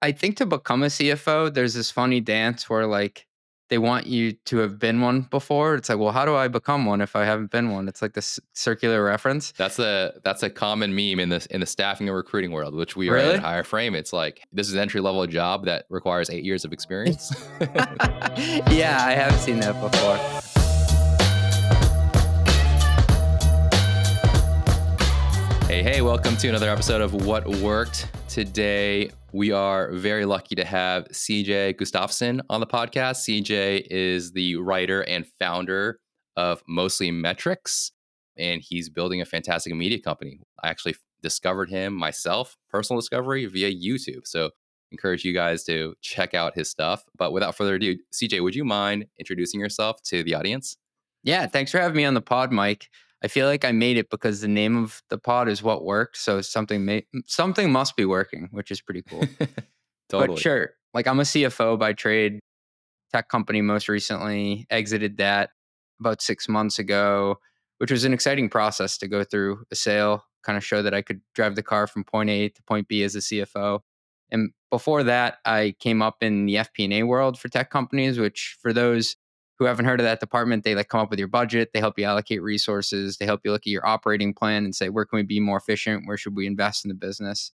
I think to become a CFO, there's this funny dance where like they want you to have been one before. It's like, well, how do I become one if I haven't been one? It's like this circular reference. That's a common meme in the staffing and recruiting world, which we are in at Really? Higher Frame. It's like this is an entry level job that requires 8 years of experience. Yeah, I have seen that before. Hey, welcome to another episode of What Worked. Today, we are very lucky to have CJ Gustafson on the podcast. CJ is the writer and founder of Mostly Metrics, and he's building a fantastic media company. I actually discovered him myself, personal discovery via YouTube. So, encourage you guys to check out his stuff. But without further ado, CJ, would you mind introducing yourself to the audience? Yeah, thanks for having me on the pod, Mike. I feel like I made it because the name of the pod is What Worked, so something must be working, which is pretty cool. But Totally. sure, like I'm a CFO by trade, tech company most recently, exited that about 6 months ago, which was an exciting process to go through a sale, kind of show that I could drive the car from point A to point B as a CFO. And before that, I came up in the FP&A world for tech companies, which for those who haven't heard of that department, they like come up with your budget, they help you allocate resources, they help you look at your operating plan and say, where can we be more efficient? Where should we invest in the business?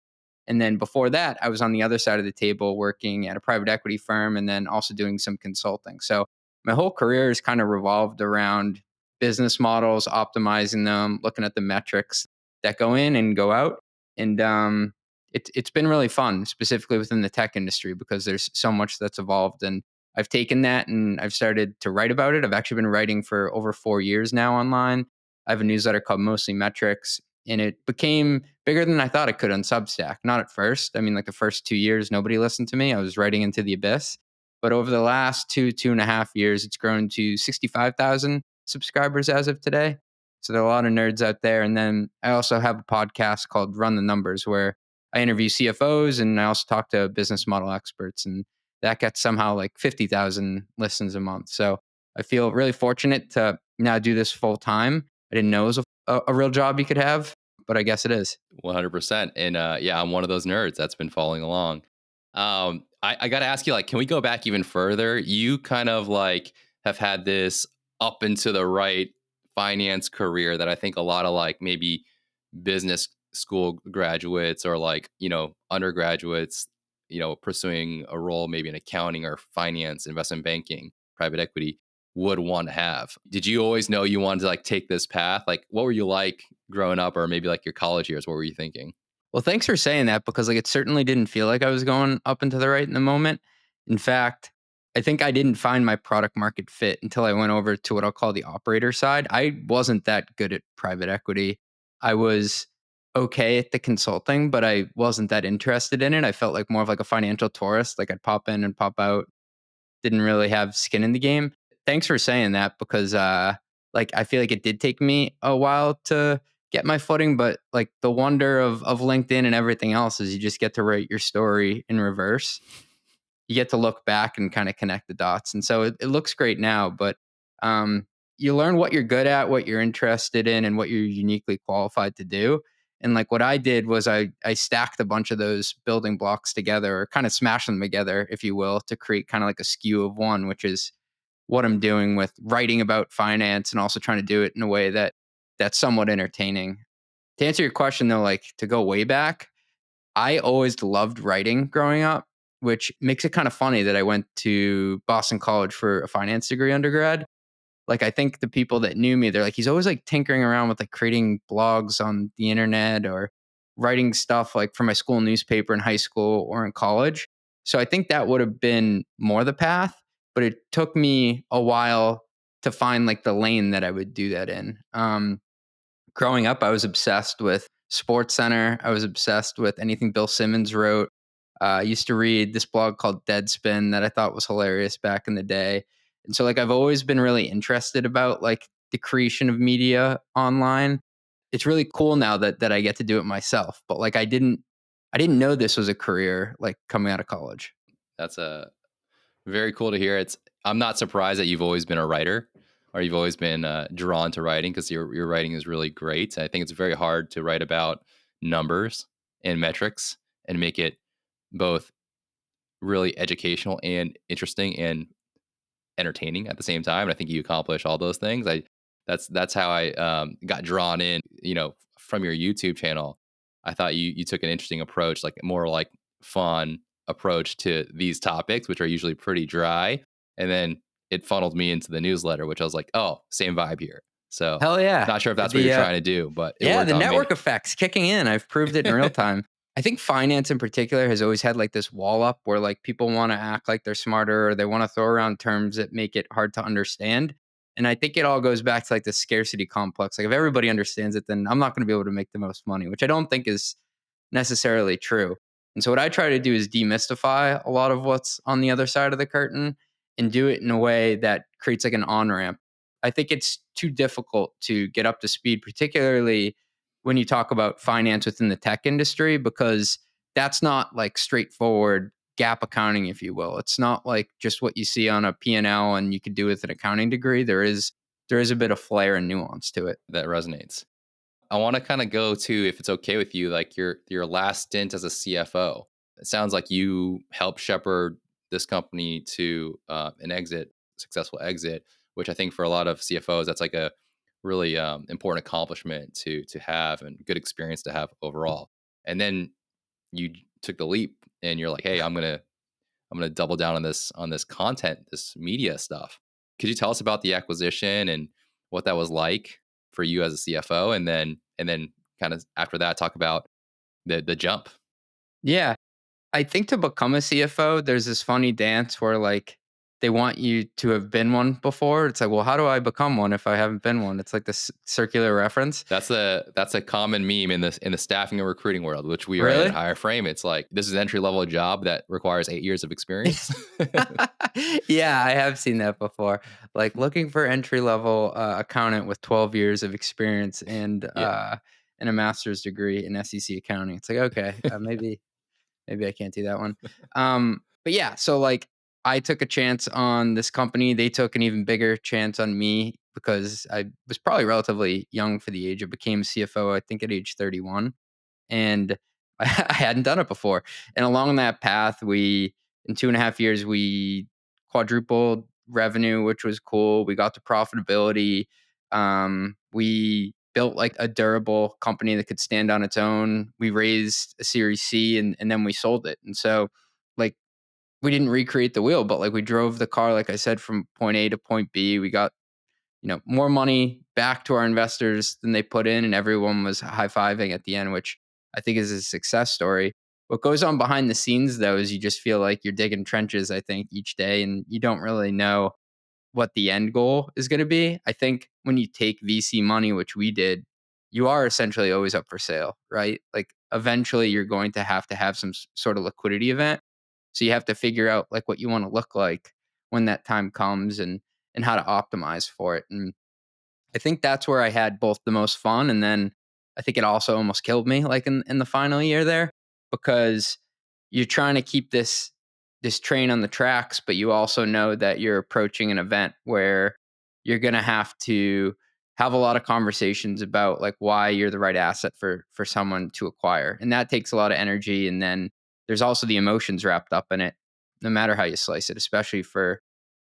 And then before that, I was on the other side of the table working at a private equity firm and then also doing some consulting. So my whole career is kind of revolved around business models, optimizing them, looking at the metrics that go in and go out. And it's been really fun, specifically within the tech industry, because there's so much that's evolved. And I've taken that and I've started to write about it. I've actually been writing for over 4 years now online. I have a newsletter called Mostly Metrics, and it became bigger than I thought it could on Substack. Not at first. I mean, like the first 2 years, nobody listened to me. I was writing into the abyss. But over the last 2.5 years, it's grown to 65,000 subscribers as of today. So there are a lot of nerds out there. And then I also have a podcast called Run the Numbers, where I interview CFOs and I also talk to business model experts. And that gets somehow like 50,000 listens a month. So I feel really fortunate to now do this full time. I didn't know it was a real job you could have, but I guess it is. 100%. And yeah, I'm one of those nerds that's been following along. I got to ask you, like, can we go back even further? You kind of like have had this up and to the right finance career that I think a lot of like maybe business school graduates or like, undergraduates, pursuing a role maybe in accounting or finance, investment banking, private equity would want to have. Did you always know you wanted to like take this path? Like, what were you like growing up, or maybe like your college years? What were you thinking? Well, thanks for saying that because like it certainly didn't feel like I was going up and to the right in the moment. In fact, I think I didn't find my product market fit until I went over to what I'll call the operator side. I wasn't that good at private equity. I was okay at the consulting, but I wasn't that interested in it. I felt like more of like a financial tourist. Like I'd pop in and pop out, didn't really have skin in the game. Thanks for saying that because like I feel like it did take me a while to get my footing, but like the wonder of LinkedIn and everything else is you just get to write your story in reverse. You get to look back and kind of connect the dots. And so it looks great now, but um you learn what you're good at, what you're interested in, and what you're uniquely qualified to do. And like what I did was I stacked a bunch of those building blocks together, or kind of smashed them together, if you will, to create kind of like a skew of one, which is what I'm doing with writing about finance and also trying to do it in a way that's somewhat entertaining. To answer your question though, like to go way back, I always loved writing growing up, which makes it kind of funny that I went to Boston College for a finance degree undergrad. Like I think the people that knew me, they're like, he's always like tinkering around with like creating blogs on the internet or writing stuff like for my school newspaper in high school or in college. So I think that would have been more the path, but it took me a while to find like the lane that I would do that in. Growing up, I was obsessed with Sports Center. I was obsessed with anything Bill Simmons wrote. I used to read this blog called Deadspin that I thought was hilarious back in the day. And so like I've always been really interested about like the creation of media online. It's really cool now that I get to do it myself. But like I didn't know this was a career like coming out of college. That's a very cool to hear. I'm not surprised that you've always been a writer, or you've always been drawn to writing, because your writing is really great. I think it's very hard to write about numbers and metrics and make it both really educational and interesting and entertaining at the same time. And I think you accomplish all those things. That's how I got drawn in. From your YouTube channel, I thought you took an interesting approach, like more like fun approach to these topics, which are usually pretty dry. And then it funneled me into the newsletter, which I was like, oh, same vibe here. So Hell yeah. not sure if that's what you're The trying to do, but it Yeah, worked the on me. network effects kicking in. I've proved it in real time. I think finance in particular has always had like this wall up where like people want to act like they're smarter or they want to throw around terms that make it hard to understand. And I think it all goes back to like the scarcity complex. Like if everybody understands it, then I'm not going to be able to make the most money, which I don't think is necessarily true. And so what I try to do is demystify a lot of what's on the other side of the curtain and do it in a way that creates like an on ramp. I think it's too difficult to get up to speed, particularly when you talk about finance within the tech industry, because that's not like straightforward gap accounting, if you will. It's not like just what you see on a P&L and you could do with an accounting degree. There is a bit of flair and nuance to it. That resonates. I want to kind of go to, if it's okay with you, like your last stint as a CFO. It sounds like you helped shepherd this company to an exit, successful exit, which I think for a lot of CFOs, that's like a really important accomplishment to have and good experience to have overall. And then you took the leap, and you're like, hey, I'm gonna double down on this content, this media stuff. Could you tell us about the acquisition and what that was like for you as a CFO, and then kind of after that talk about the jump? Yeah. I think to become a CFO, there's this funny dance where like they want you to have been one before. It's like, well, how do I become one if I haven't been one? It's like this circular reference. That's a common meme in the staffing and recruiting world, which we are in. Really? Higher frame, it's like this is an entry level job that requires 8 years of experience. Yeah, I have seen that before. Like looking for entry level accountant with 12 years of experience Yeah. and a master's degree in SEC accounting. It's like, okay, maybe I can't do that one. But yeah, so like I took a chance on this company. They took an even bigger chance on me because I was probably relatively young for the age. I became CFO, I think at age 31. And I hadn't done it before. And along that path, in 2.5 years, we quadrupled revenue, which was cool. We got to profitability. We built like a durable company that could stand on its own. We raised a Series C and then we sold it. And so, like, we didn't recreate the wheel, but like we drove the car, like I said, from point A to point B. We got more money back to our investors than they put in, and everyone was high fiving at the end, which I think is a success story. What goes on behind the scenes, though, is you just feel like you're digging trenches, I think, each day, and you don't really know what the end goal is going to be. I think when you take VC money, which we did, you are essentially always up for sale, right? Like eventually you're going to have some sort of liquidity event. So you have to figure out like what you want to look like when that time comes and how to optimize for it. And I think that's where I had both the most fun, and then I think it also almost killed me, like in the final year there, because you're trying to keep this train on the tracks, but you also know that you're approaching an event where you're gonna have to have a lot of conversations about like why you're the right asset for someone to acquire, and that takes a lot of energy. And then there's also the emotions wrapped up in it, no matter how you slice it, especially for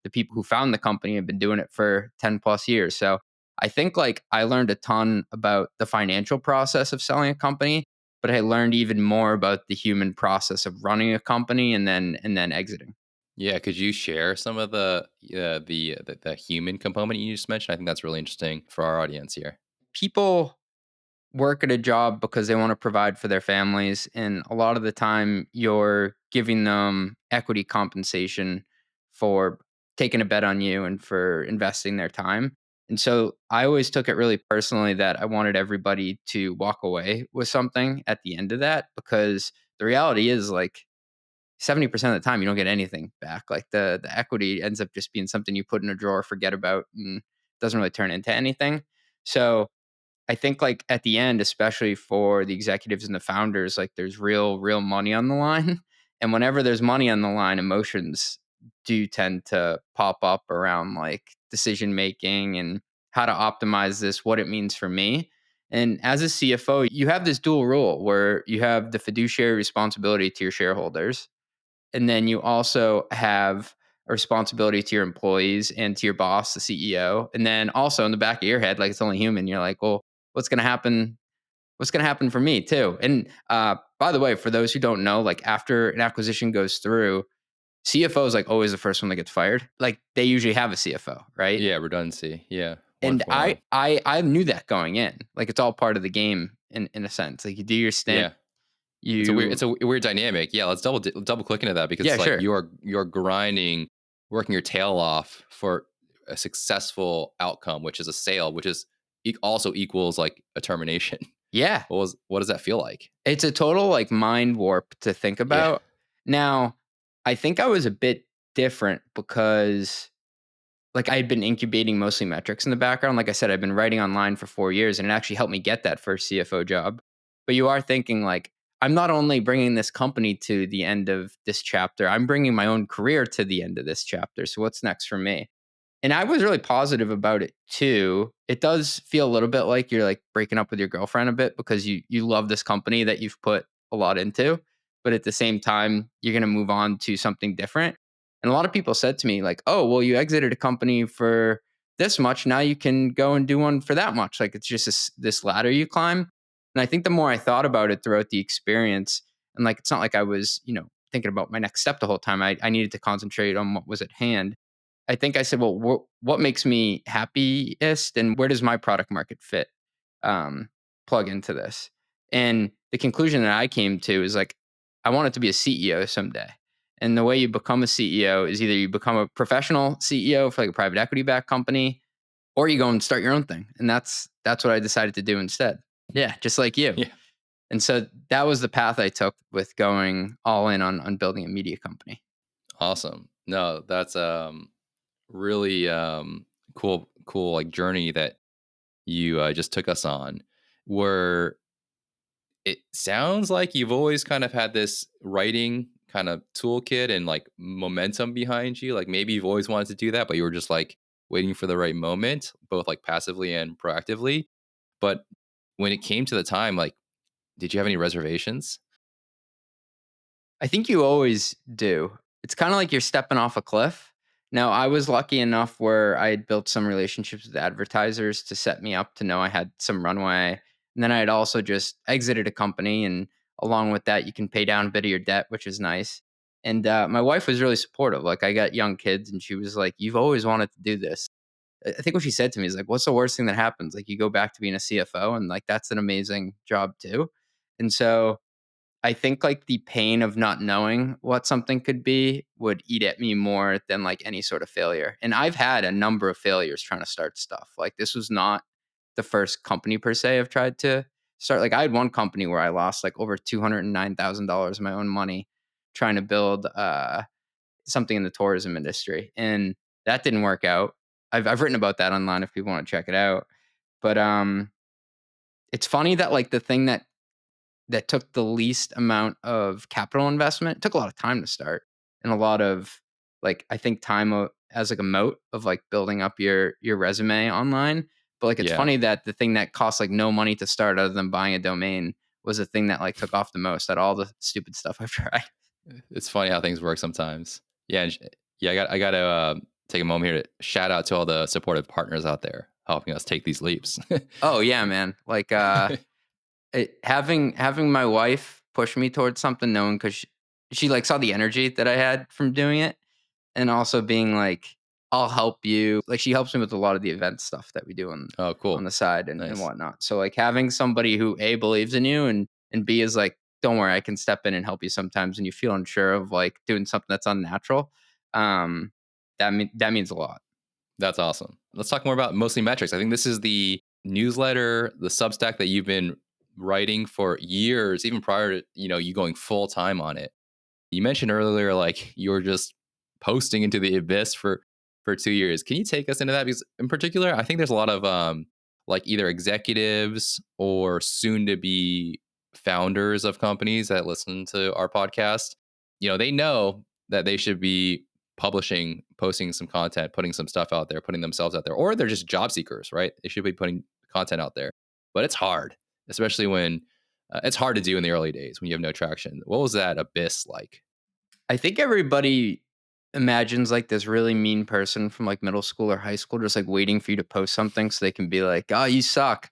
the people who found the company and been doing it for 10 plus years. So I think like I learned a ton about the financial process of selling a company, but I learned even more about the human process of running a company and then exiting. Yeah, could you share some of the human component you just mentioned? I think that's really interesting for our audience here. People work at a job because they want to provide for their families, and a lot of the time you're giving them equity compensation for taking a bet on you and for investing their time. And so I always took it really personally that I wanted everybody to walk away with something at the end of that, because the reality is like 70% of the time you don't get anything back. Like the equity ends up just being something you put in a drawer, forget about, and doesn't really turn into anything. So I think like at the end, especially for the executives and the founders, like there's real money on the line. And whenever there's money on the line, emotions do tend to pop up around like decision making and how to optimize this, what it means for me. And as a CFO, you have this dual role where you have the fiduciary responsibility to your shareholders, and then you also have a responsibility to your employees and to your boss, the CEO. And then also in the back of your head, like it's only human, you're like, well, what's going to happen? What's going to happen for me too? And by the way, for those who don't know, like after an acquisition goes through, CFO is like always the first one that gets fired. Like they usually have a CFO, right? Yeah, redundancy. Yeah, one And for one. I knew that going in. Like it's all part of the game in a sense. Like you do your stint, Yeah. you It's a weird dynamic. Yeah, let's double click into that because yeah, it's like sure. you're grinding, working your tail off for a successful outcome, which is a sale, which is also equals like a termination. Yeah. What does that feel like? It's a total like mind warp to think Yeah. about. Now, I think I was a bit different because like I had been incubating mostly metrics in the background. Like I said, I've been writing online for 4 years and it actually helped me get that first CFO job. But you are thinking like, I'm not only bringing this company to the end of this chapter, I'm bringing my own career to the end of this chapter. So what's next for me? And I was really positive about it too. It does feel a little bit like you're like breaking up with your girlfriend a bit because you love this company that you've put a lot into, but at the same time, you're going to move on to something different. And a lot of people said to me like, "Oh, well, you exited a company for this much. Now you can go and do one for that much." Like it's just this ladder you climb. And I think the more I thought about it throughout the experience, and like it's not like I was, thinking about my next step the whole time. I needed to concentrate on what was at hand. I think I said, well, what makes me happiest and where does my product market fit um, plug into this? And the conclusion that I came to is like, I want it to be a CEO someday. And the way you become a CEO is either you become a professional CEO for like a private equity backed company, or you go and start your own thing. And that's what I decided to do instead. Yeah, just like you. Yeah. And so that was the path I took with going all in on building a media company. Awesome. No, that's really cool like journey that you just took us on. Where it sounds like you've always kind of had this writing kind of toolkit and like momentum behind you. Like maybe you've always wanted to do that, but you were just like waiting for the right moment, both like passively and proactively. But when it came to the time, like, did you have any reservations? I think you always do. It's kinda like you're stepping off a cliff. Now, I was lucky enough where I had built some relationships with advertisers to set me up to know I had some runway, and then I had also just exited a company, and along with that, you can pay down a bit of your debt, which is nice. And, my wife was really supportive. Like, I got young kids, and she was like, "You've always wanted to do this." I think what she said to me is like, "What's the worst thing that happens? Like, you go back to being a CFO, and, like, that's an amazing job too." And so I think, like, the pain of not knowing what something could be would eat at me more than, like, any sort of failure, and I've had a number of failures trying to start stuff, like, this was not the first company per se I've tried to start. Like, I had one company where I lost, like, over $209,000 of my own money trying to build, something in the tourism industry, and that didn't work out. I've written about that online if people wanna check it out, but, it's funny that, like, the thing that took the least amount of capital investment. It took a lot of time to start and a lot of like I think time as like a moat of like building up your resume online. But like it's Yeah. funny that the thing that cost like no money to start other than buying a domain was the thing that like took off the most out of all the stupid stuff I've tried. It's funny how things work sometimes. Yeah. Yeah. I got to take a moment here to shout out to all the supportive partners out there helping us take these leaps. Oh yeah, man. Like having my wife push me towards something knowing because she like saw the energy that I had from doing it. And also being like, "I'll help you." Like, she helps me with a lot of the event stuff that we do Oh, on cool. the side and Nice. whatnot. So, like, having somebody who A, believes in you and B, is like, "Don't worry, I can step in and help you sometimes," and you feel unsure of, like, doing something that's unnatural, um, that means a lot. That's awesome. Let's talk more about mostly metrics. I think this is the newsletter, the Substack that you've been writing for years, even prior to you going full time on it. You mentioned earlier, like you were just posting into the abyss for 2 years. Can you take us into that? Because in particular, I think there's a lot of like either executives or soon to be founders of companies that listen to our podcast. They know that they should be publishing, posting some content, putting some stuff out there, putting themselves out there, or they're just job seekers, right? They should be putting content out there, but it's hard, especially when it's hard to do in the early days when you have no traction. What was that abyss like? I think everybody imagines like this really mean person from like middle school or high school just like waiting for you to post something so they can be like, "Oh, you suck."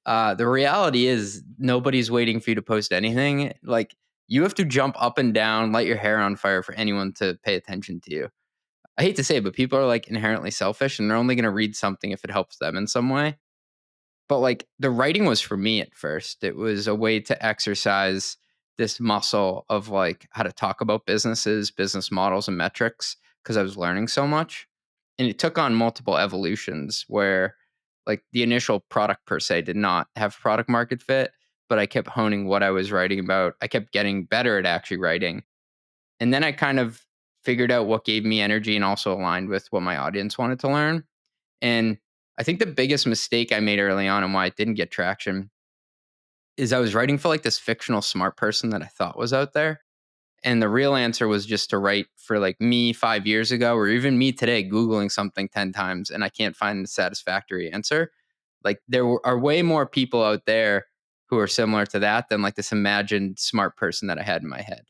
The reality is nobody's waiting for you to post anything. Like you have to jump up and down, light your hair on fire for anyone to pay attention to you. I hate to say it, but people are like inherently selfish and they're only going to read something if it helps them in some way. But, like, the writing was for me at first. It was a way to exercise this muscle of, like, how to talk about businesses, business models, and metrics because I was learning so much. And it took on multiple evolutions where, like, the initial product per se did not have product market fit, but I kept honing what I was writing about. I kept getting better at actually writing. And then I kind of figured out what gave me energy and also aligned with what my audience wanted to learn. And I think the biggest mistake I made early on and why it didn't get traction is I was writing for like this fictional smart person that I thought was out there. And the real answer was just to write for like me 5 years ago, or even me today, Googling something 10 times and I can't find a satisfactory answer. Like are way more people out there who are similar to that than like this imagined smart person that I had in my head.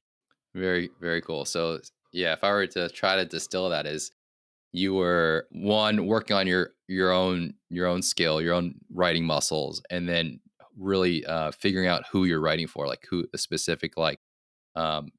Very, very cool. So yeah, if I were to try to distill that, is you were one working on your own skill, your own writing muscles, and then really figuring out who you're writing for, like who a specific like um,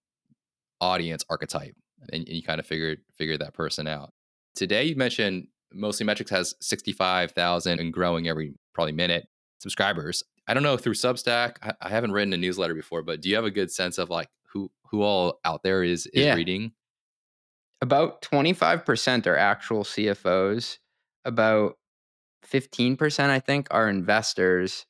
audience archetype, and you kind of figured that person out. Today, you mentioned Mostly Metrics has 65,000 and growing every probably minute subscribers. I don't know through Substack. I haven't written a newsletter before, but do you have a good sense of like who all out there is Yeah. reading? About 25% are actual CFOs. About 15%, I think, are investors.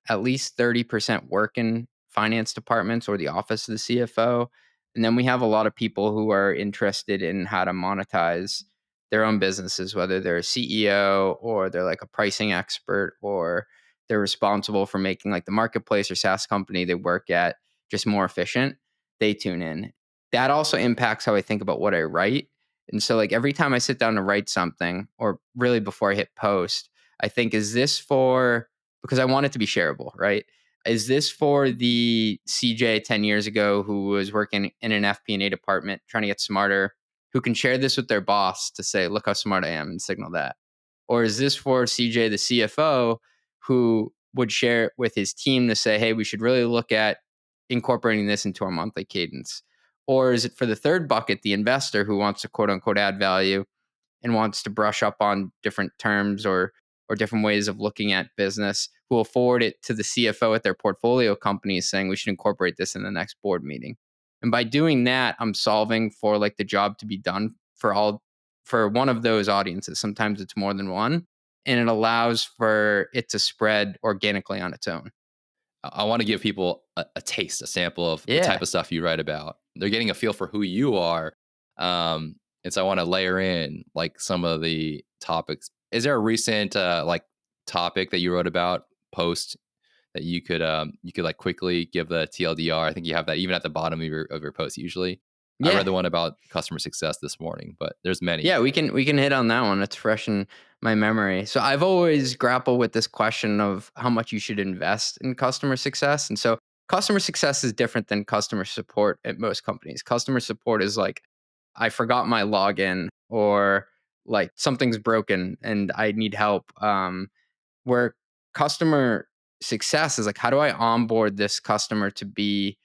At least 30% work in finance departments or the office of the CFO. And then we have a lot of people who are interested in how to monetize their own businesses, whether they're a CEO or they're like a pricing expert or they're responsible for making like the marketplace or SaaS company they work at just more efficient. They tune in. That also impacts how I think about what I write. And so, like, every time I sit down to write something, or really before I hit post, I think, is this for, because I want it to be shareable, right? Is this for the CJ 10 years ago who was working in an FP&A department trying to get smarter, who can share this with their boss to say, look how smart I am and signal that? Or is this for CJ, the CFO, who would share it with his team to say, hey, we should really look at incorporating this into our monthly cadence? Or is it for the third bucket, the investor who wants to quote unquote add value and wants to brush up on different terms or different ways of looking at business, who will forward it to the CFO at their portfolio companies saying we should incorporate this in the next board meeting. And by doing that, I'm solving for like the job to be done for one of those audiences. Sometimes it's more than one, and it allows for it to spread organically on its own. I want to give people a taste, a sample of the type Yeah. of stuff you write about. They're getting a feel for who you are. And so I want to layer in like some of the topics. Is there a recent like topic that you wrote about post that you could like quickly give the TLDR? I think you have that even at the bottom of your post usually. I read Yeah. the one about customer success this morning, but there's many. Yeah, we can hit on that one. It's fresh in my memory. So I've always grappled with this question of how much you should invest in customer success. And so customer success is different than customer support at most companies. Customer support is like, I forgot my login, or like something's broken and I need help. Where customer success is like, how do I onboard this customer to be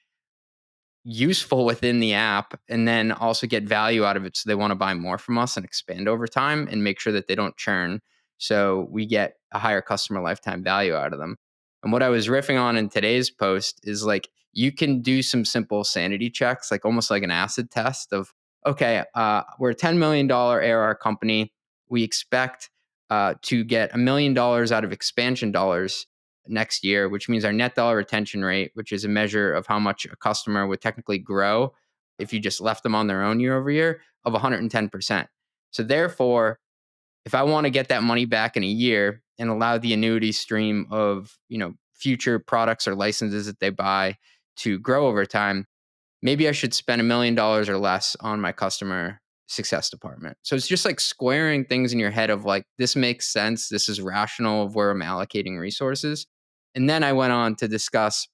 useful within the app and then also get value out of it so they want to buy more from us and expand over time and make sure that they don't churn, so we get a higher customer lifetime value out of them. And what I was riffing on in today's post is like, you can do some simple sanity checks, like almost like an acid test of, okay, we're a $10 million ARR company. We expect to get $1 million out of expansion dollars next year, which means our net dollar retention rate, which is a measure of how much a customer would technically grow if you just left them on their own year over year, of 110%. So therefore, if I want to get that money back in a year and allow the annuity stream of, future products or licenses that they buy to grow over time, maybe I should spend $1 million or less on my customer success department. So it's just like squaring things in your head of like, this makes sense. This is rational of where I'm allocating resources. And then I went on to discuss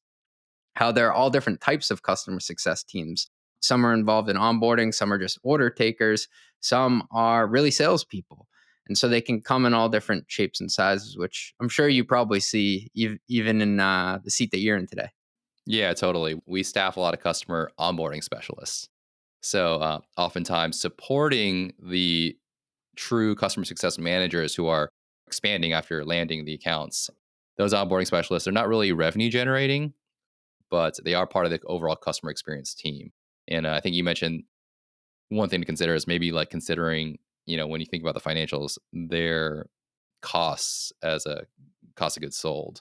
how there are all different types of customer success teams. Some are involved in onboarding, some are just order takers, some are really salespeople. And so they can come in all different shapes and sizes, which I'm sure you probably see even in the seat that you're in today. Yeah, totally. We staff a lot of customer onboarding specialists. So, oftentimes supporting the true customer success managers who are expanding after landing the accounts. Those onboarding specialists are not really revenue generating, but they are part of the overall customer experience team. And I think you mentioned one thing to consider is maybe like considering, when you think about the financials, their costs as a cost of goods sold.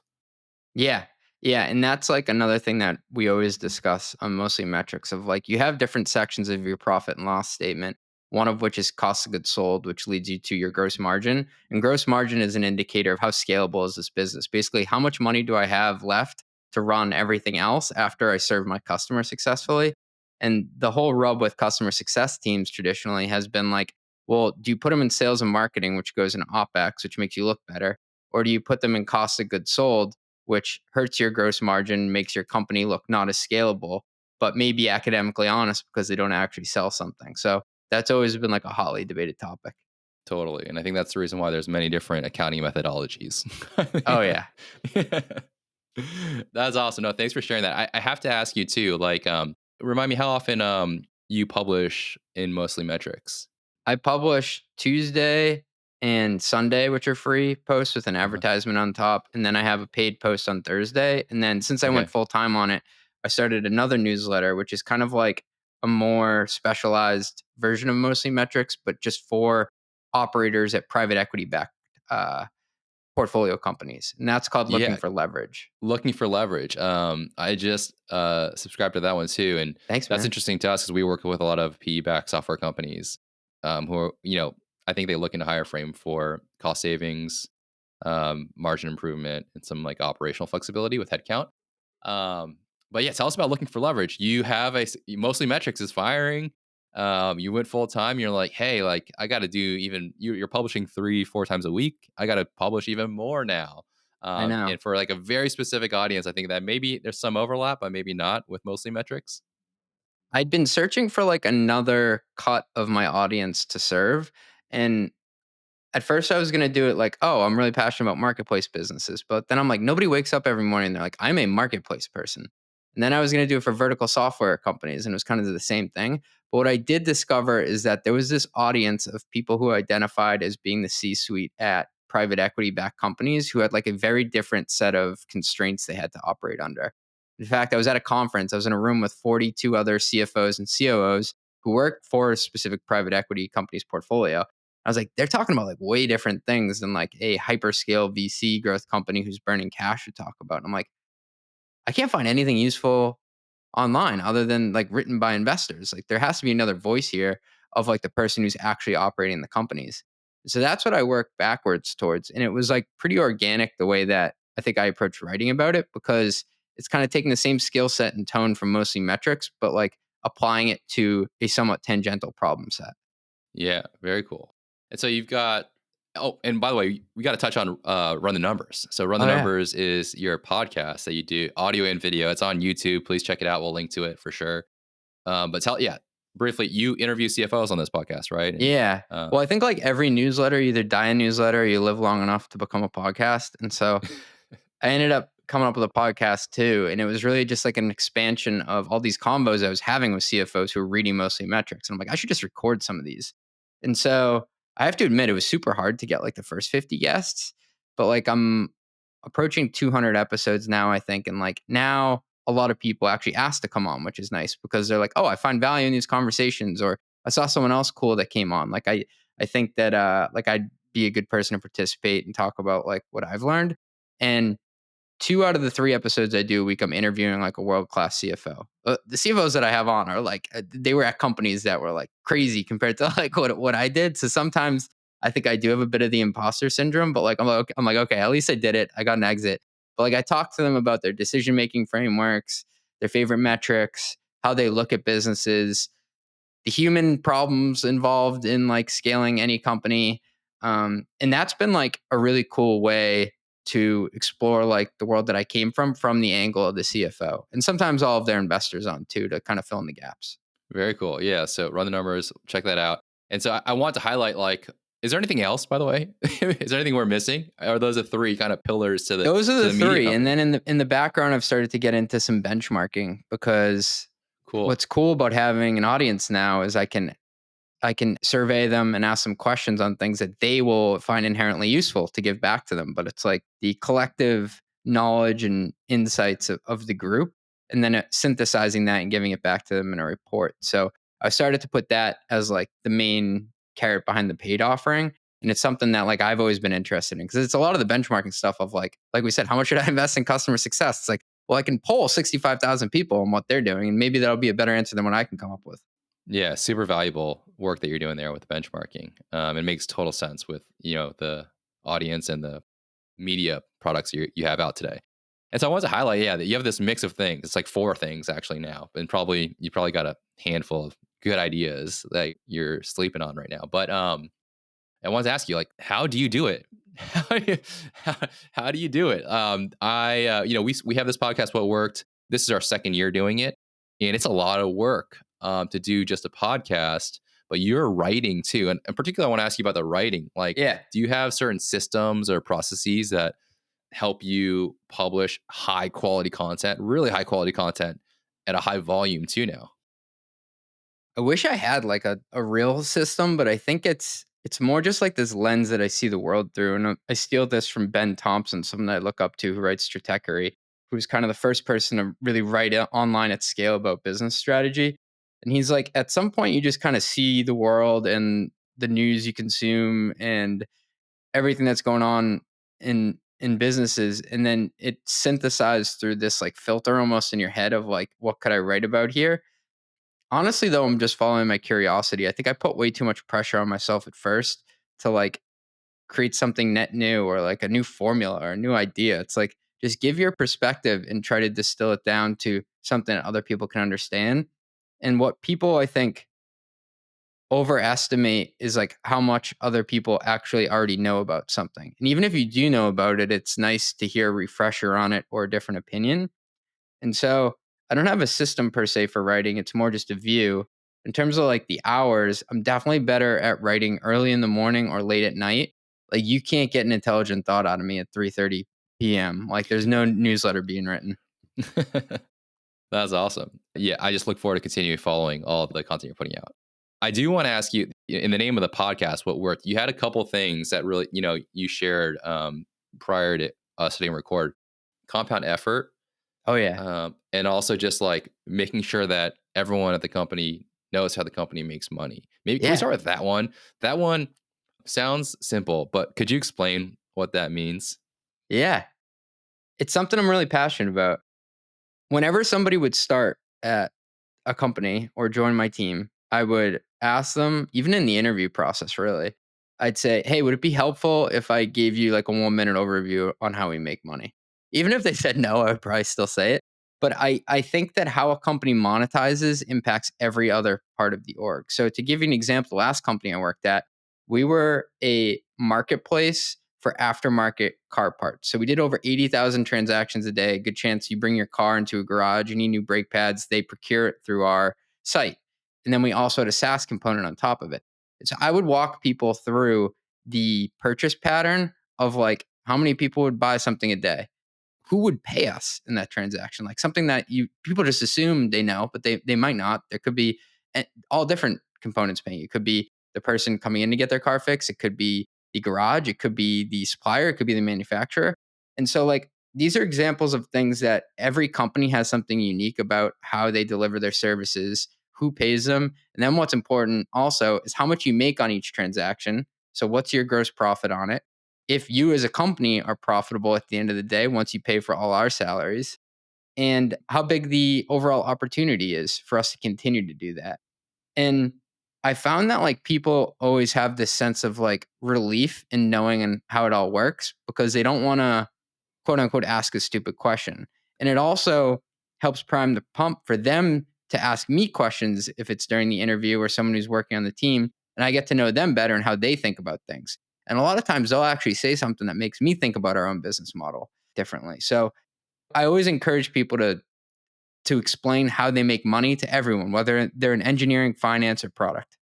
Yeah. Yeah. And that's like another thing that we always discuss on mostly metrics of like you have different sections of your profit and loss statement, one of which is cost of goods sold, which leads you to your gross margin. And gross margin is an indicator of how scalable is this business. Basically, how much money do I have left to run everything else after I serve my customer successfully? And the whole rub with customer success teams traditionally has been like, well, do you put them in sales and marketing, which goes in OPEX, which makes you look better? Or do you put them in cost of goods sold, which hurts your gross margin, makes your company look not as scalable, but maybe academically honest because they don't actually sell something. So that's always been like a hotly debated topic. Totally. And I think that's the reason why there's many different accounting methodologies. Oh yeah. Yeah. That's awesome. No, thanks for sharing that. I have to ask you too, like, remind me how often you publish in Mostly Metrics. I publish Tuesday and Sunday, which are free posts with an Uh-huh. advertisement on top. And then I have a paid post on Thursday. And then since I went Okay. full time on it, I started another newsletter, which is kind of like a more specialized version of Mostly Metrics, but just for operators at private equity backed uh, portfolio companies. And that's called Looking Yeah. for Leverage. Looking for leverage. I just subscribed to that one too, and Thanks, that's man. interesting to us because we work with a lot of PE-backed software companies who are, I think they look into higher frame for cost savings, margin improvement, and some like operational flexibility with headcount. Um, but yeah, tell us about looking for leverage. You have Mostly Metrics is firing. You went full time. You're like, hey, like I got to do even. You're publishing 3, 4 times a week. I got to publish even more now. I know. And for like a very specific audience, I think that maybe there's some overlap, but maybe not with Mostly Metrics. I'd been searching for like another cut of my audience to serve. And at first, I was gonna do it like, "Oh, I'm really passionate about marketplace businesses," but then I'm like, nobody wakes up every morning and they're like, "I'm a marketplace person." And then I was gonna do it for vertical software companies, and it was kind of the same thing. But what I did discover is that there was this audience of people who identified as being the C-suite at private equity-backed companies who had like a very different set of constraints they had to operate under. In fact, I was at a conference. I was in a room with 42 other CFOs and COOs who worked for a specific private equity company's portfolio. I was like, they're talking about like way different things than like a hyperscale VC growth company who's burning cash to talk about. And I'm like, I can't find anything useful online other than like written by investors. Like there has to be another voice here of like the person who's actually operating the companies. So that's what I worked backwards towards. And it was like pretty organic the way that I think I approached writing about it because it's kind of taking the same skill set and tone from Mostly Metrics, but like applying it to a somewhat tangential problem set. Yeah, very cool. And so you've got. Oh, and by the way, we got to touch on Run the Numbers. So Run the Oh yeah. Numbers is your podcast that you do audio and video. It's on YouTube. Please check it out. We'll link to it for sure. But yeah, briefly, you interview CFOs on this podcast, right? And Yeah. uh, Well, I think like every newsletter, you either die a newsletter or you live long enough to become a podcast. And so I ended up coming up with a podcast too. And it was really just like an expansion of all these combos I was having with CFOs who were reading Mostly Metrics. And I'm like, I should just record some of these. And so I have to admit, it was super hard to get like the first 50 guests, but like I'm approaching 200 episodes now, I think. And like now a lot of people actually ask to come on, which is nice because they're like, oh, I find value in these conversations, or I saw someone else cool that came on. Like I think that like I'd be a good person to participate and talk about like what I've learned. And 2 out of the 3 episodes I do a week, I'm interviewing like a world class CFO. The CFOs that I have on are like they were at companies that were like crazy compared to like what I did. So sometimes I think I do have a bit of the imposter syndrome, but like I'm like okay, at least I did it. I got an exit. But like I talk to them about their decision making frameworks, their favorite metrics, how they look at businesses, the human problems involved in like scaling any company. And that's been like a really cool way to explore like the world that I came from the angle of the CFO. And sometimes all of their investors on too to kind of fill in the gaps. Very cool. Yeah. So run the numbers, check that out. And so I want to highlight like, is there anything else, by the way? Is there anything we're missing? Are those the three kind of pillars Those are to the the media 3, and company? then in the background, I've started to get into some benchmarking because Cool. what's cool about having an audience now is I can survey them and ask them questions on things that they will find inherently useful to give back to them. But it's like the collective knowledge and insights of the group, and then synthesizing that and giving it back to them in a report. So I started to put that as like the main carrot behind the paid offering. And it's something that like I've always been interested in because it's a lot of the benchmarking stuff of like we said, how much should I invest in customer success? It's like, well, I can poll 65,000 people on what they're doing, and maybe that'll be a better answer than what I can come up with. Yeah, super valuable work that you're doing there with the benchmarking. It makes total sense with the audience and the media products you have out today. And so I wanted to highlight, yeah, that you have this mix of things. It's like four things actually now, and you probably got a handful of good ideas that you're sleeping on right now. But I wanted to ask you, like, how do you do it? How do you, how, how do you do it? We have this podcast, What Worked. This is our second year doing it, and it's a lot of work to do just a podcast. But you're writing too, and particularly, I want to ask you about the writing. Like, Yeah. do you have certain systems or processes that help you publish high quality content, really high quality content, at a high volume too? Now, I wish I had like a real system, but I think it's more just like this lens that I see the world through. And I steal this from Ben Thompson, someone that I look up to who writes Stratechery, who's kind of the first person to really write online at scale about business strategy. And he's like, at some point, you just kind of see the world and the news you consume and everything that's going on in businesses, and then it's synthesized through this like filter almost in your head of like, what could I write about here? Honestly, though, I'm just following my curiosity. I think I put way too much pressure on myself at first to like create something net new or like a new formula or a new idea. It's like just give your perspective and try to distill it down to something that other people can understand. And what people I think overestimate is like how much other people actually already know about something. And even if you do know about it, it's nice to hear a refresher on it or a different opinion. And so I don't have a system per se for writing. It's more just a view. In terms of like the hours, I'm definitely better at writing early in the morning or late at night. Like you can't get an intelligent thought out of me at 3:30 p.m. Like there's no newsletter being written. that's awesome. Yeah, I just look forward to continuing following all the content you're putting out. I do want to ask you, in the name of the podcast, What Worked, you had a couple things that really, you shared prior to us hitting record. Compound effort, Oh yeah. and also just like making sure that everyone at the company knows how the company makes money. Maybe can we Yeah. start with that one? That one sounds simple, but could you explain what that means? Yeah. It's something I'm really passionate about. Whenever somebody would start at a company or join my team, I would ask them, even in the interview process, really, I'd say, hey, would it be helpful if I gave you like a 1 minute overview on how we make money? Even if they said no, I would probably still say it. But I think that how a company monetizes impacts every other part of the org. So to give you an example, the last company I worked at, we were a marketplace for aftermarket car parts. So we did over 80,000 transactions a day. Good chance you bring your car into a garage, you need new brake pads, they procure it through our site. And then we also had a SaaS component on top of it. So I would walk people through the purchase pattern of like how many people would buy something a day, who would pay us in that transaction, like something that you people just assume they know, but they might not. There could be all different components paying. It could be the person coming in to get their car fixed, it could be the garage, it could be the supplier, it could be the manufacturer. And so like these are examples of things that every company has something unique about how they deliver their services, who pays them, and then what's important also is how much you make on each transaction. So what's your gross profit on it? If you as a company are profitable at the end of the day once you pay for all our salaries, and how big the overall opportunity is for us to continue to do that. And I found that like people always have this sense of like relief in knowing and how it all works because they don't want to quote unquote ask a stupid question. And it also helps prime the pump for them to ask me questions if it's during the interview or someone who's working on the team. And I get to know them better and how they think about things. And a lot of times they'll actually say something that makes me think about our own business model differently. So I always encourage people to to explain how they make money to everyone, whether they're in engineering, finance, or product.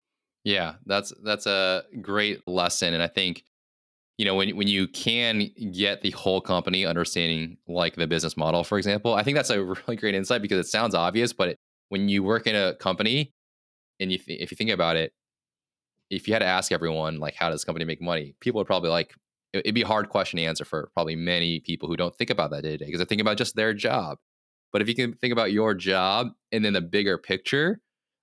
Yeah, that's a great lesson, and I think when you can get the whole company understanding like the business model, for example, I think that's a really great insight because it sounds obvious, but when you work in a company and if you think about it, if you had to ask everyone like how does the company make money, people would probably like it'd be a hard question to answer for probably many people who don't think about that day to day because they're thinking about just their job. But if you can think about your job and then the bigger picture,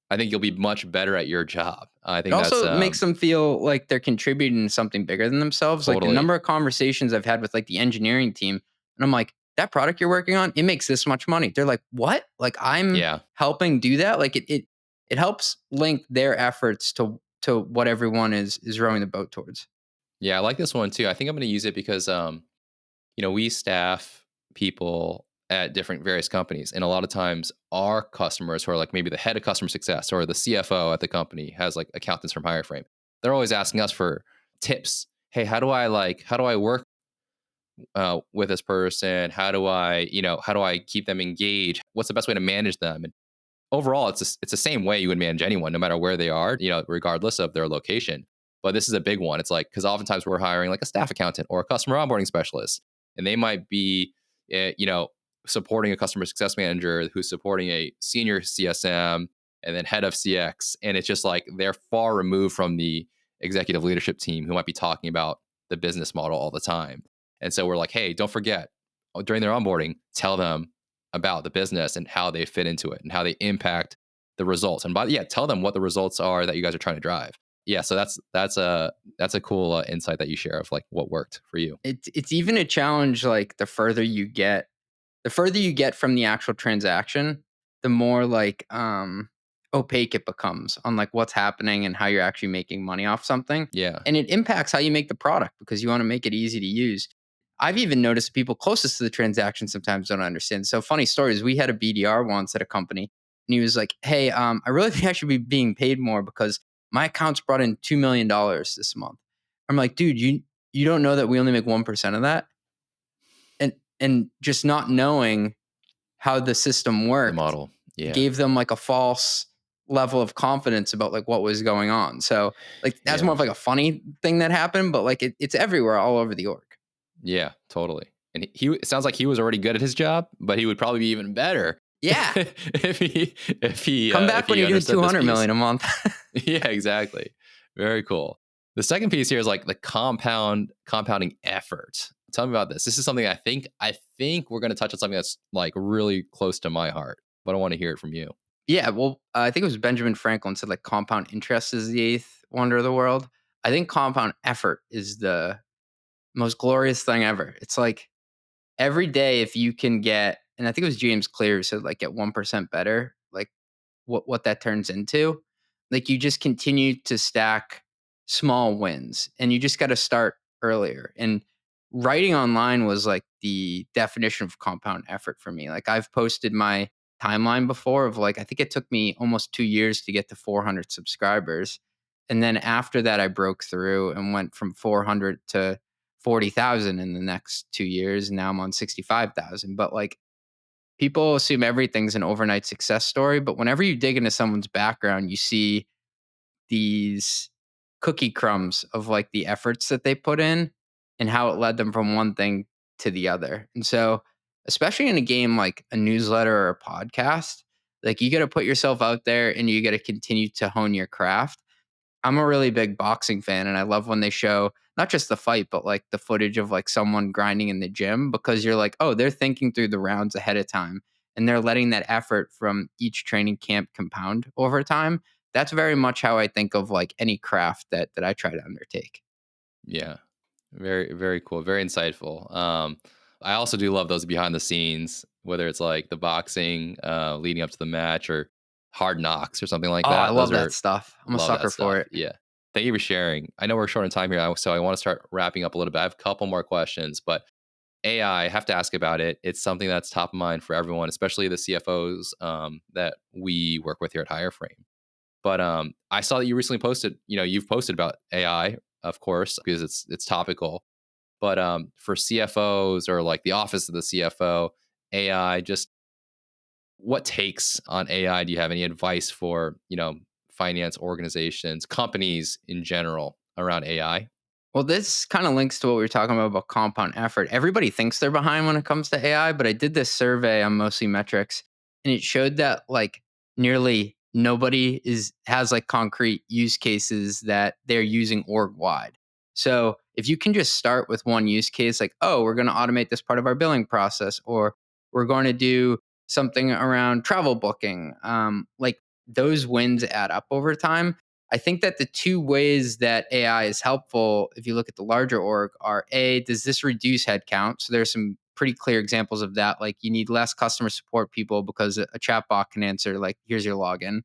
I think you'll be much better at your job. I It think that's also makes them feel like they're contributing to something bigger than themselves. Like a totally, number of conversations I've had with like the engineering team, and I'm like, that product you're working on, it makes this much money. They're like, what? Like I'm yeah. helping do that. Like it helps link their efforts to what everyone is rowing the boat towards. Yeah, I like this one too. I think I'm going to use it because we staff people at different various companies, and a lot of times our customers who are like maybe the head of customer success or the CFO at the company has like accountants from higher frame. They're always asking us for tips. Hey, how do I work with this person? How do I keep them engaged? What's the best way to manage them? And overall, it's the same way you would manage anyone, no matter where they are, regardless of their location. But this is a big one. It's like because oftentimes we're hiring like a staff accountant or a customer onboarding specialist, and they might be, supporting a customer success manager who's supporting a senior CSM and then head of CX, and it's just like they're far removed from the executive leadership team who might be talking about the business model all the time. And so we're like, hey, don't forget during their onboarding, tell them about the business and how they fit into it and how they impact the results. And tell them what the results are that you guys are trying to drive. Yeah, so that's a cool insight that you share of like what worked for you. It's even a challenge like the further you get from the actual transaction, the more like opaque it becomes on like what's happening and how you're actually making money off something. Yeah, And it impacts how you make the product because you want to make it easy to use. I've even noticed people closest to the transaction sometimes don't understand. So funny stories. We had a BDR once at a company and he was like, hey, I really think I should be being paid more because my account's brought in $2 million this month. I'm like, dude, you don't know that we only make 1% of that? And just not knowing how the system the worked model. Yeah, gave them like a false level of confidence about like what was going on. So like that's yeah, more of like a funny thing that happened, but like it's everywhere all over the org. yeah, totally. And it sounds like he was already good at his job, but he would probably be even better Yeah. Come if back when he you're doing understood this 200 piece. million a month. Yeah, exactly. Very cool. The second piece here is like the compounding effort. Tell me about this. This is something I think we're going to touch on something that's like really close to my heart, but I want to hear it from you. Yeah, well, I think it was Benjamin Franklin said like compound interest is the eighth wonder of the world. I think compound effort is the most glorious thing ever. It's like every day if you can get, and I think it was James Clear who said like get 1% better, like what that turns into. Like you just continue to stack small wins and you just got to start earlier. And writing online was like the definition of compound effort for me. Like I've posted my timeline before of like I think it took me almost 2 years to get to 400 subscribers. And then after that I broke through and went from 400 to 40,000 in the next 2 years. Now I'm on 65,000. But like people assume everything's an overnight success story, but whenever you dig into someone's background, you see these cookie crumbs of like the efforts that they put in and how it led them from one thing to the other. And so, especially in a game like a newsletter or a podcast, like you got to put yourself out there and you got to continue to hone your craft. I'm a really big boxing fan and I love when they show not just the fight, but like the footage of like someone grinding in the gym because you're like, oh, they're thinking through the rounds ahead of time and they're letting that effort from each training camp compound over time. That's very much how I think of like any craft that I try to undertake. Yeah. Very, very cool. Very insightful. I also do love those behind the scenes, whether it's like the boxing leading up to the match or hard knocks or something like Oh, I that. Those love that are stuff. I'm a love that sucker for stuff. it. Yeah. Thank you for sharing. I know we're short on time here, so I want to start wrapping up a little bit. I have a couple more questions, but AI, have to ask about it. It's something that's top of mind for everyone, especially the CFOs that we work with here at Higher Frame. But I saw that you recently posted, you've posted about AI, of course, because it's topical. But for CFOs or like the office of the CFO, AI, just what takes on AI do you have? Any advice for, finance organizations, companies in general around AI? Well, this kind of links to what we were talking about compound effort. Everybody thinks they're behind when it comes to AI, but I did this survey on mostly metrics, and it showed that like nearly nobody is has like concrete use cases that they're using org wide. So if you can just start with one use case, like, oh, we're going to automate this part of our billing process, or we're going to do something around travel booking, like those wins add up over time. I think that the two ways that AI is helpful, if you look at the larger org, are A, does this reduce headcount? So there's some pretty clear examples of that. Like you need less customer support people because a chatbot can answer, like, here's your login.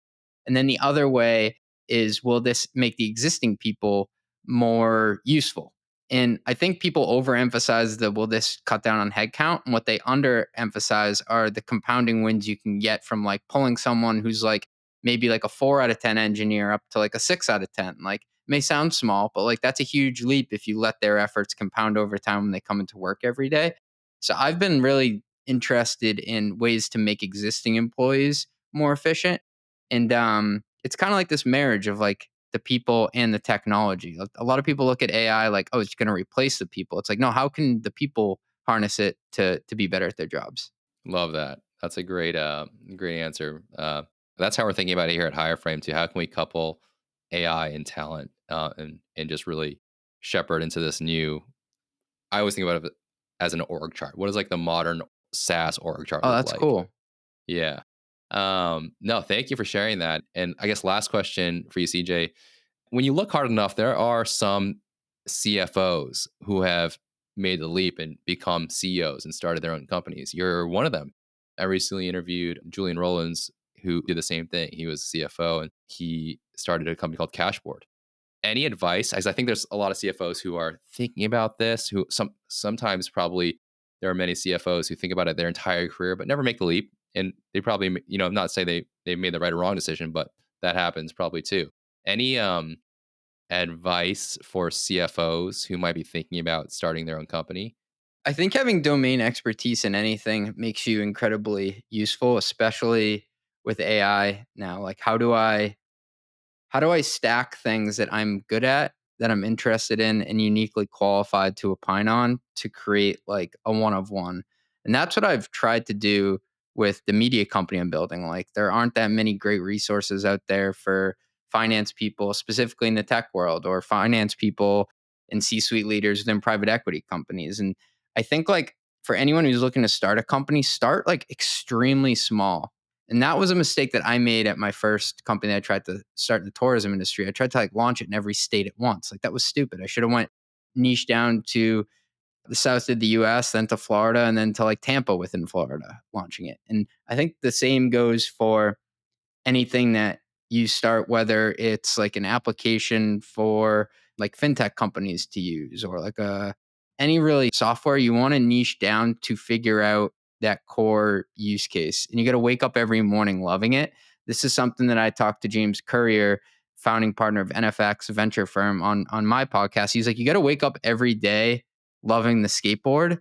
And then the other way is, will this make the existing people more useful? And I think people overemphasize the will this cut down on headcount? And what they underemphasize are the compounding wins you can get from like pulling someone who's like, maybe like a 4 out of 10 engineer up to like a 6 out of 10. Like, may sound small, but like that's a huge leap if you let their efforts compound over time when they come into work every day. So I've been really interested in ways to make existing employees more efficient. And it's kind of like this marriage of like the people and the technology. Like, a lot of people look at AI like, oh, it's going to replace the people. It's like, no, how can the people harness it to be better at their jobs? Love that. That's a great answer. That's how we're thinking about it here at Higher Frame too. How can we couple AI and talent, and just really shepherd into this new? I always think about it as an org chart. What does like the modern SaaS org chart Oh, look that's like? cool. Yeah. No, thank you for sharing that. And I guess last question for you, CJ. When you look hard enough, there are some CFOs who have made the leap and become CEOs and started their own companies. You're one of them. I recently interviewed Julian Rollins, who did the same thing. He was a CFO and he started a company called Cashboard. Any advice? As I think there's a lot of CFOs who are thinking about this, who sometimes probably there are many CFOs who think about it their entire career but never make the leap. And they probably, not say they made the right or wrong decision, but that happens probably too. Any advice for CFOs who might be thinking about starting their own company? I think having domain expertise in anything makes you incredibly useful, especially with AI now. Like, how do I stack things that I'm good at, that I'm interested in, and uniquely qualified to opine on to create like a one of one? And that's what I've tried to do with the media company I'm building. Like, there aren't that many great resources out there for finance people, specifically in the tech world, or finance people and C suite leaders within private equity companies. And I think, like, for anyone who's looking to start a company, start like extremely small. And that was a mistake that I made at my first company that I tried to start in the tourism industry. I tried to like launch it in every state at once. Like, that was stupid. I should have went niche down to the south of the US, then to Florida, and then to like Tampa within Florida launching it. And I think the same goes for anything that you start, whether it's like an application for like fintech companies to use, or like a any really software, you want to niche down to figure out that core use case. And you got to wake up every morning loving it. This is something that I talked to James Currier, founding partner of NFX venture firm, on my podcast. He's like, you got to wake up every day loving the skateboard.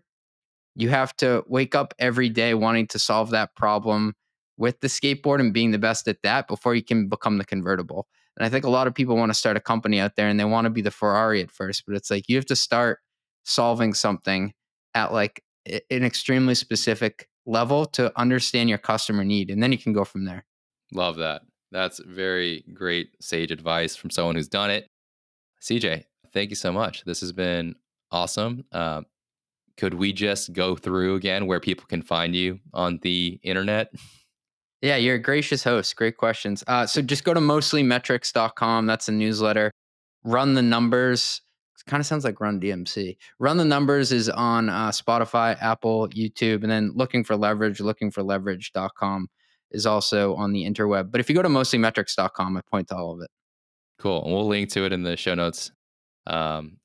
You have to wake up every day wanting to solve that problem with the skateboard and being the best at that before you can become the convertible. And I think a lot of people want to start a company out there and they want to be the Ferrari at first, but it's like you have to start solving something at like an extremely specific level to understand your customer need, and then you can go from there. Love that. That's very great sage advice from someone who's done it. CJ, thank you so much. This has been awesome. Could we just go through again where people can find you on the internet? Yeah, you're a gracious host. Great questions. So just go to mostlymetrics.com. That's a newsletter. Run the Numbers. It kind of sounds like Run DMC. Run the Numbers is on Spotify, Apple, YouTube, and then lookingforleverage.com is also on the interweb. But if you go to mostlymetrics.com, I point to all of it. Cool. And we'll link to it in the show notes. And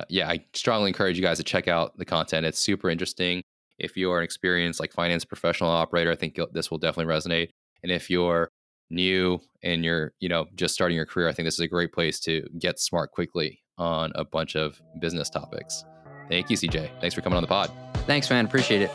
yeah, I strongly encourage you guys to check out the content. It's super interesting. If you're an experienced like finance professional operator, I think this will definitely resonate. And if you're new and you're, just starting your career, I think this is a great place to get smart quickly on a bunch of business topics. Thank you, CJ. Thanks for coming on the pod. Thanks, man. Appreciate it.